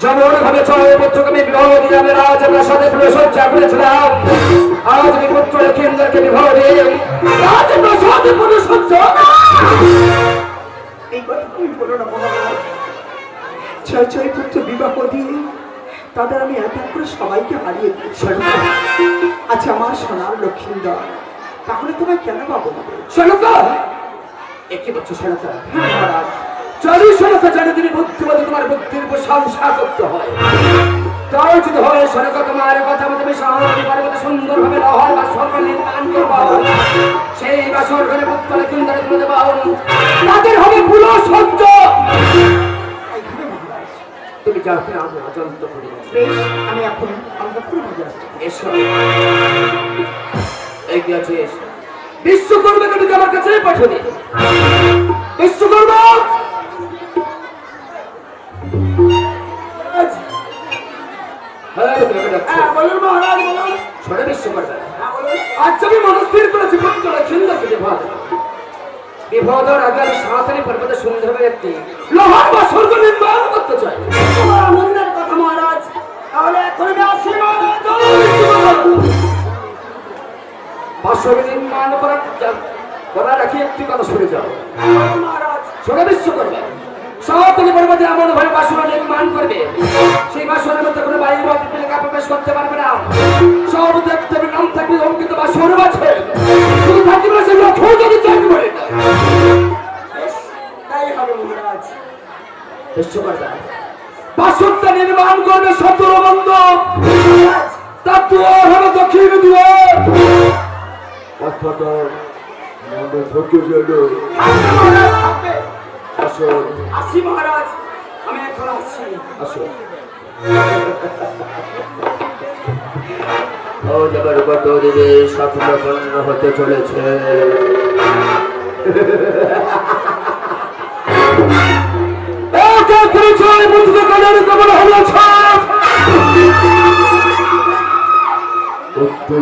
যেমন ভাবে ছয় পুত্রকে আমি বিবাহ দিয়ে আমি রাজপ্রাসাদে প্রবেশ করেছিলাম, আজ আমি পুত্র রেখে সবাইকে হারিয়ে দিয়েছি। আচ্ছা আমার সোনার লক্ষ্মীন্দর, তাহলে তোমায় কেন পাবো না? সনকা একই বছর সনকা মহারাজ, যদি সনকা জানে তুমি বুদ্ধিমতী, তোমার বুদ্ধির প্রশংসা করতে হয়। তাও যদি হয় সনকা তোমার কথা মতো আমি সাহায্য পারবো সুন্দরভাবে লহর বা স্বর্গ নির্মাণ করবো। সেই বা স্বর্গের পুত্র লক্ষ্মীন্দরে তুমি দেবো, তাদের হবে পুরো সহ্য। এইভাবে মহারাজ। তুমি যাও, তুমি আমি অজন্ত করি। বেশ, আমি এখন অন্তঃপুরে ভাগে আসছি। এসো, এগিয়ে আছিস। বিশ্বকর্মাকে তুমি আমার কাছে পাঠাবে। বিশ্বকর্মা, বলুন মহারাজ, বলুন। শোনে বিশ্বকর্মা, হ্যাঁ, বলুন। আজ আমি মনস্থির করেছি পুত্র লক্ষ্মীন্দরকে বিবাহ দেব। বিবাহের আগে আমি সাঁতারি পর্বতে সুন্দরভাবে একটি লোহার বা স্বর্গ নির্মাণ করতে চাই। তোমার আনন্দের কথা মহারাজ, তাহলে এখন আমি আসি মহারাজ। বাসর নির্মাণ করার আগে একটি কথা শুনে যাও। বলুন মহারাজ। শোনে বিশ্বকর্মা, সাঁতারি পর্বতে এমন ভাবে বাসর নির্মাণ করবে, সেই বাসরের মধ্যে কোনো বায়ু বা পিপিলিকা প্রবেশ করতে পারবে না। সব দেখতে নাম থাকবে অঙ্কিত বাসর আছে, শুধু থাকিবে সেই লক্ষ্য যদি চাকরি করে না। বেশ, তাই হবে মহারাজ। বিশ্বকর্মা বাসরটা নির্মাণ করবে 17 বন্ধ, মহারাজ, তার দুয়ার হলো দক্ষিণ দুয়ার। কথাটা মনে ঢুকে গেল। আসবে মহারাজ, আসবে। আসো, আসি মহারাজ, আমি এখন আসছি। আসো। ও যাবার কত দিনে সাফল্যপন্ন হতে চলেছে।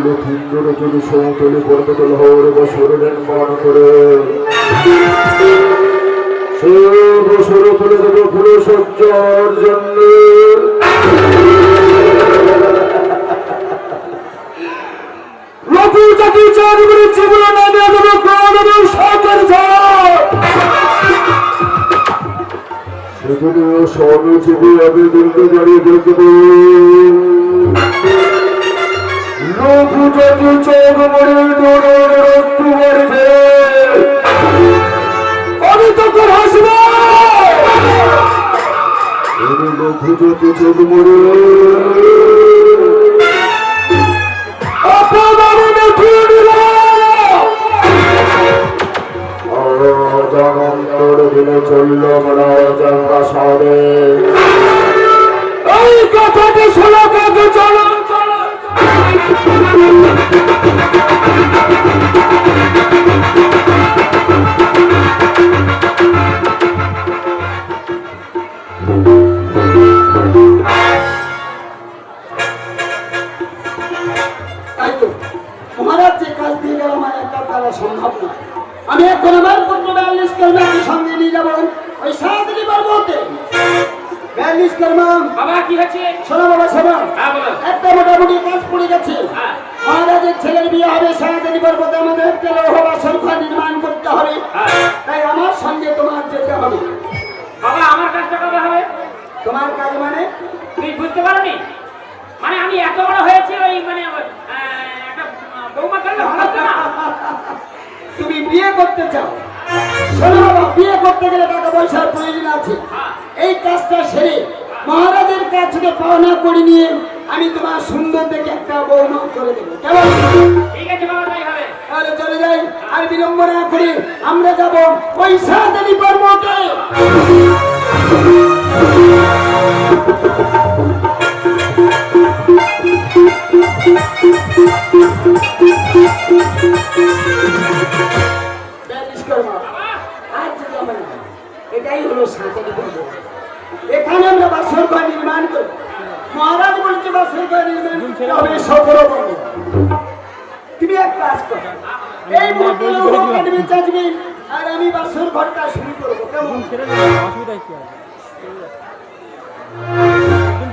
লক্ষ্মীন্দর যদি সমতলে পর্বত লহর বছর নির্মাণ করে সে বছর করে দেব পুরো সজ্জার জন্য। লঘু জাতি চারগুলি জীবন নামে দেব প্রাণ এবং সরকার সেখানে স্বর্ণজীবী আবেদনকে জানিয়ে দেখব। লঘু জাতি চৌমরে দৌড়ের রস্তু মারিবে, আমি তখন হাসব। লঘু জাতি চৌমরে চলল প্রাসাদে। এই কথাটি শোনা কাকে চলো মহারাজ, যে কাজ দিয়ে গেল আমার একা দ্বারা সম্ভব নয়। আমি এখন আমার পুত্র 42 কর্মাকে সঙ্গে নিয়ে যাবো ওই সাঁতারি পর্বতে। 42 কর্মা, বাবা কি হচ্ছে? শোনো বাবা, শোনো। হ্যাঁ বলো। একটা মোটামুটি কাজ পড়ে গেছে। মহারাজের ছেলের বিয়ে হবে সাঁতারি পর্বতে, আমাদের একটা লৌহ বাসর ঘর নির্মাণ করতে হবে। তাই আমার সঙ্গে তোমার যেতে হবে। বাবা আমার কাজটা কবে হবে? তোমার কাজ মানে? তুমি বুঝতে পারোনি? মানে আমি এত বড় হয়েছি, ওই মানে একটা বৌমা করলে ভালো হতো না? তুমি বিয়ে করতে চাও? শোনো বাবা, বিয়ে করতে গেলে টাকা পয়সার প্রয়োজন আছে। এই কাজটা সেরে মহারাজের কাছ থেকে পাওনা করে নিয়ে আমি তোমার সুন্দর দেখে একটা বৌমা করে দেবো, কেমন? ঠিক আছে বাবা, তাই হবে। তাহলে চলে যাই, আর বিলম্ব না করে আমরা যাব ওই সাঁতারি পর্বতে। এটাই হলো সাঁতারি পর্বত। এখানে আমরা বাসর ঘর নির্মাণ করব। মহারাজ বলছে বাসর ঘর নির্মাণ করতে হবে 17 বন্ধ। তুমি এক কাজ করো, এই মুহূর্তে লৌহ কাটবে চাচবে, আর আমি বাসর ঘরটা শুরু করবো, কেমন? অসুবিধা কি আছে?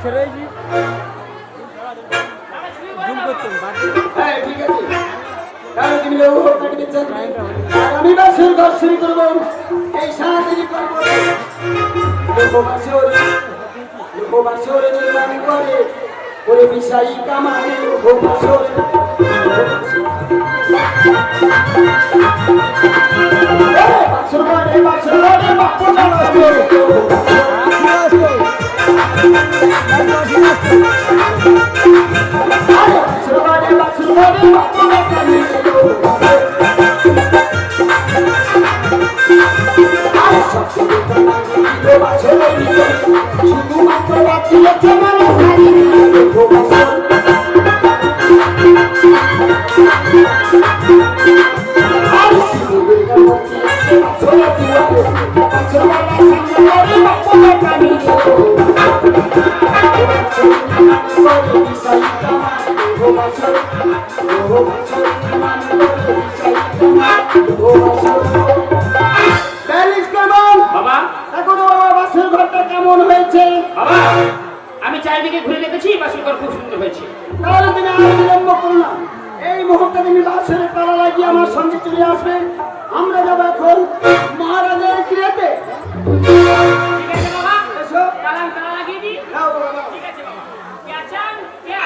ছেড়ে দিয়েছি, হ্যাঁ ঠিক আছে, তাহলে তুমি লৌহ কাটবে চাচবে, আর আমি বাসর ঘর শুরু করবো এই সাঁতারি পর্বতে। লৌহ বাসর নির্মাণ করে ওরে বিষাই কামানে ও বাসর বাসর ঘরে বাপু শুধুমাত্র বাঁচিয়েছে মানে বাবা বাসের ঘরটা কেমন হয়েছে? বাবা আমি চারিদিকে ঘুরে দেখেছি বাসের ঘর খুব সুন্দর হয়েছে। তাহলে তুমি আর বিলম্ব করো না, এই মুহূর্তে তুমি বাসের তালা লাগিয়ে আমার সঙ্গে চলে আসবে। আমরা যাবো এখন মহারাজের গৃহেতে। ঠিক আছে বাবা, এসো। তালা লাগিয়ে দিই। যাও বাবা, যাও। ঠিক আছে বাবা। কে আছেন? কে?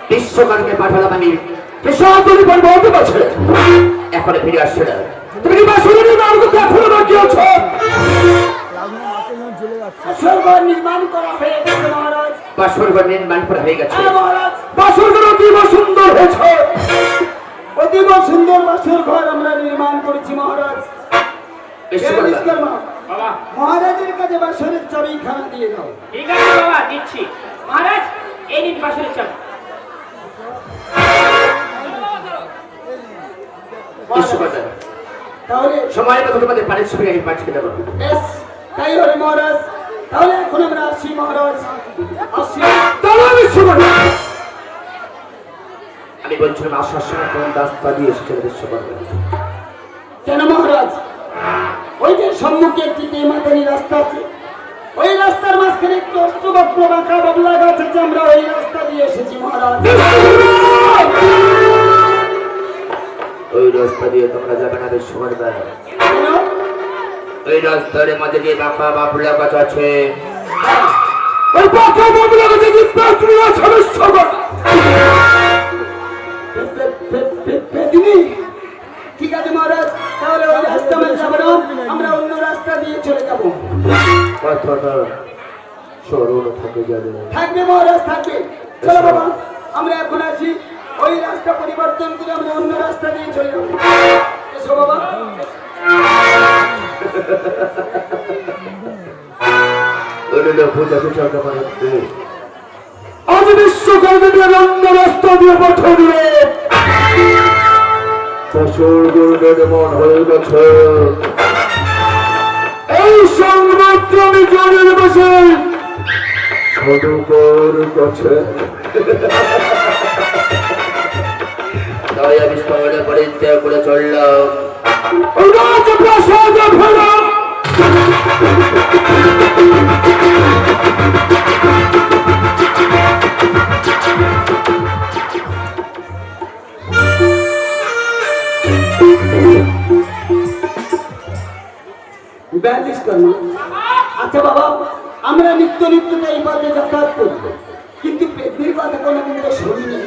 বিশ্বকারকে পাঠালাম আমি, সহজে পারবো হতে পারছে এখনো ফিরে আসছে না। তুমি কি বাসুরের নাম করতে এখনো বাকি আছো? বাসর ঘর নির্মাণ করা হয়ে গেছে মহারাজ। বাসর ঘর নির্মাণ করা হয়ে গেছে। হ্যাঁ মহারাজ, বাসর ঘর অতীব সুন্দর হয়েছে। অতীব সুন্দর বাসর ঘর আমরা নির্মাণ করেছি মহারাজ। বিশ্বকর্মা, বাবা মহারাজের কাছে বাসরের চাবি খানা দিয়ে দাও। ঠিক আছে বাবা, দিচ্ছি। মহারাজ এই নিন বাসের চাবি। বিশ্বকর্মা, তাহলে সময় মতো তোমাদের পানির ছবি আমি পাঠিয়ে দেবো। বেশ, তাই হলে মহারাজ। তাহলে এখন আমরা আসি মহারাজ, আসি। তাহলে বিশ্বকর্মা, আমি বলছিলাম আসার সময় কোন রাস্তা দিয়ে এসেছিল বিশ্বকর্মা? কেন মহারাজ? ওই যে সম্মুখে একটি তেমাতানি রাস্তা আছে, ওই রাস্তার মাঝখানে একটু অষ্টবক্র বাঁকা বাবলা গাছ আছে, আমরা ওই রাস্তা দিয়ে এসেছি মহারাজ। ওই রাস্তা দিয়ে তোমরা যাবে না বিশ্বকর্মা। কেন? ওই রাস্তার মাঝে যে বাঁকা বাবলা গাছ আছে, ওই বাঁকা বাবলা গাছে যে পেতনি আছে বিশ্বকর্মা। পেদিনি? ঠিক আছে মহারাজ, তাহলে ওই রাস্তা আমরা যাবো না, আমরা অন্য রাস্তা দিয়ে চলে যাবো। কথাটা স্মরণ থাকে যাবে। থাকবে মহারাজ, থাকবে। চলো বাবা, আমরা এখন আসি। ওই রাস্তা পরিবর্তন করে আমরা অন্য রাস্তা দিয়ে চলে যাবো। এসো বাবা। আজ বিশ্বকর্মা অন্য রাস্তা দিয়ে পাঠাবে। বছর মন হয়ে গেছে। এই সংবাদ আমি জনের বসে সদুকর কাছে, তাই আমি শহরে পরিত্যাগ করে চললাম রাজপ্রাসাদে ফেরা। আচ্ছা বাবা, আমরা নিত্য এই পথে যাতায়াত করব, কিন্তু পেটনির কথা কোনোদিন তো শুনিনি।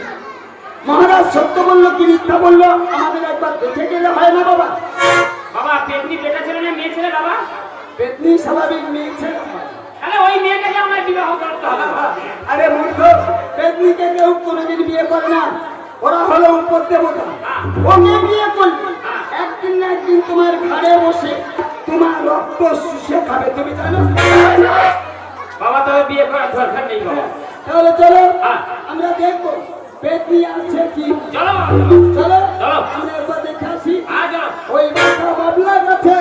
মহারাজ সত্য বললো কি মিথ্যা বললো আমাদের একবার দেখে গেলে হয় না বাবা? বাবা পেতনি বেটা ছেলে না মেয়ে ছেলে বাবা? পেটনি স্বাভাবিক মেয়ে ছেলে হয়। তাহলে ওই মেয়েটাকে আমার বিবাহ করতে হবে। আরে মূর্খ, পেটনিকে কেউ কোনোদিন বিয়ে করে না, ওরা হলো উপর দেবতা। ওকে বিয়ে করবে, একদিন না একদিন তোমার ঘাড়ে বসে তোমার রক্ত শুষে খাবে, তুমি জানো? বাবা তবে বিয়ে করার দরকার নেই বাবা। তাহলে চলো, হ্যাঁ। আমরা দেখবো পেটনি আছে কি। চলো বাবা, চলো, চলো। আমরা একবার দেখে আসি। হ্যাঁ চলো। ওই বাচ্চা বাবলা গাছে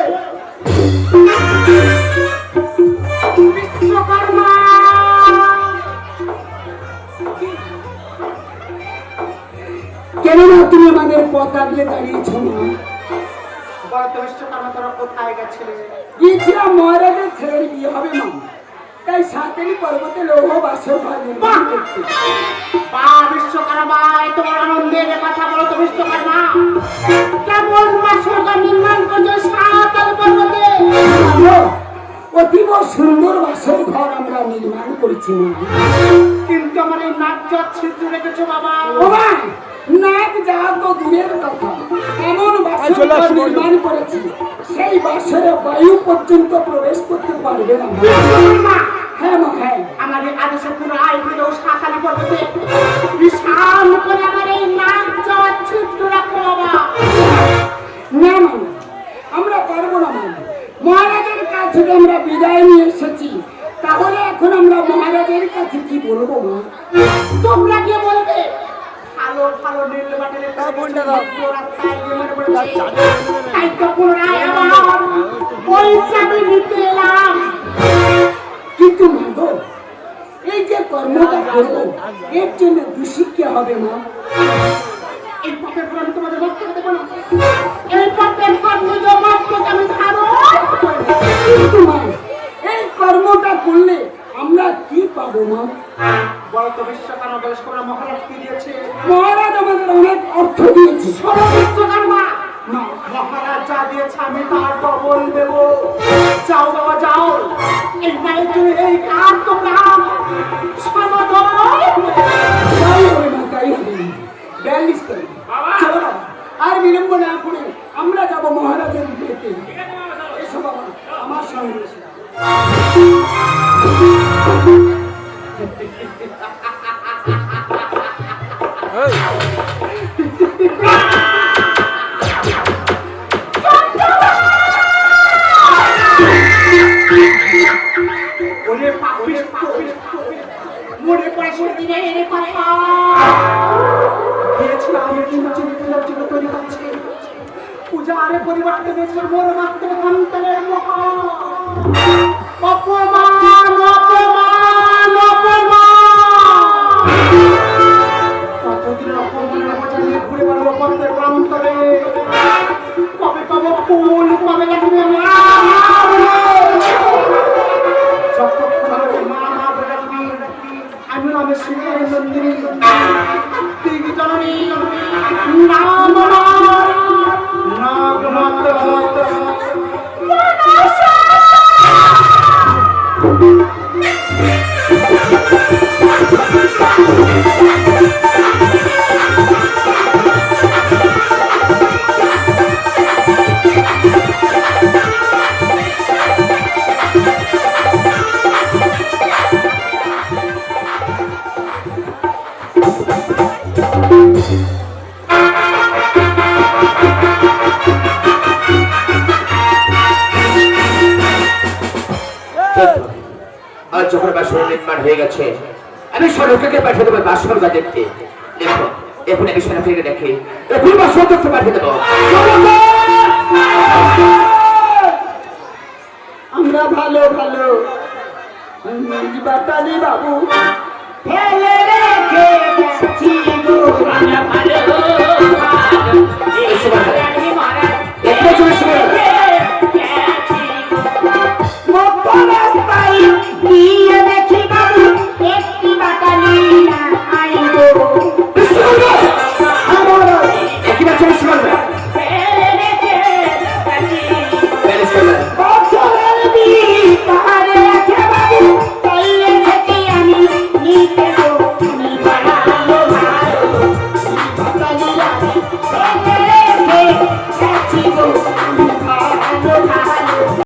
বিশ্বকর্মা কেননা তুমি আমাদের পথ আগলে দাঁড়িয়েছ না? বিশ্বকর্মা তোরা কোথায় গেছিলে? গিয়েছিলাম মহারাজের ছেলের বিয়ে হবে মা, তাই সাঁতারি পর্বতে লৌহ বাসর ঘর নির্মাণ করতে। বা বিশ্বকর্মা, তোমার আনন্দের কথা বলো তো বিশ্বকর্মা। কেমন বাসর ঘর নির্মাণ করছো সাঁতাল পর্বতে? অতীব সুন্দর বাসর ঘর আমরা নির্মাণ করেছি মা। কিন্তু আমার এই নাক যাওয়ার ছিদ্র রেখেছো বাবা। ও মা, নাক যাওয়া তো দূরের কথা, এমন বাসর ঘর নির্মাণ করেছি সেই বাসরে বায়ু পর্যন্ত প্রবেশ করতে পারবে না মা। হ্যাঁ মা, হ্যাঁ। আমার এই আদেশে পুরো আয় দিলেও সাঁতালি পর্বতে বিশাল করে আমার এই নাক যাওয়ার ছিদ্র রাখো বাবা। না মা, আমরা পারবো না মা। মহারাজের কাছ থেকে আমরা বিদায় নিয়ে এসেছি, তাহলে এখন আমরা মহারাজের কাছে কি বলবো মা? তোমরা কি বলবে? ভালো ভালো নীল বাটিলে রাস্তায় গিয়ে মনে পড়েছে, তাই তো পুনরায় আবার ওই চাবি নিতে এলাম। কিন্তু মা গো, এই যে কর্মটা করবো এর জন্য দোষী কে হবে মা? এই পথের ফল তোমাদের ভক্ত হতে বলো, এই পথের ফল নিজ ভক্তকে আমি ধারণ করব। কিন্তু মা, এই কর্মটা করলে আমরা কি পাবো মা? বলো তো বিশ্বকর্মা বলেশ্বর মহারাজ কি দিয়েছে? মহারাজ আমাদের অনেক অর্থ দিয়েছে। শোনো বিশ্বকর্মা, না, মহারাজ যা দিয়েছে আমি তার ডবল দেব। যাও বাবা যাও, এই মায়ের জন্য এই কাজ তোমরা সমাধান। তাই হবে না, তাই হবে না। ব্যালিশ করে চলো বাবা, আর বিলম্ব না করে আমরা যাবো মহারাজের বিয়েতে। এসো বাবা, আমার সঙ্গে এসো। ওরে পাপিষ্ট, মনে পড়ে সেদিনে এনে কথা দিয়েছিলাম। আমি চিন্তিত জন্য তৈরি করছি পূজা আরে পরিবর্তে দিয়েছিল মোর মাত্র সন্তানের মুখ। অপমান অপমান অপমান, কতদিনের অপমানের বোঝা নিয়ে ঘুরে বেড়াবো পথের প্রান্তরে। কবে কবে ফুল, কবে কাটবে মা। যতক্ষণ আমাকে মা মা বলে ডাকবি, আমি নামে শিবের নন্দিনী দিগি জননী নাম আজ যখন বাসর নির্মাণ হয়ে গেছে, আমি সড়ককে পাঠিয়ে দেবো বাসরটা দেখতে। দেখো, এখন আমি সড়ককে দেখি, এখন বাসর দেখতে পাঠিয়ে দেবো। আমরা ভালো ভালো বাতালি বাবু ফেলে রেখে গেছি গো। আমরা ভালো ভালো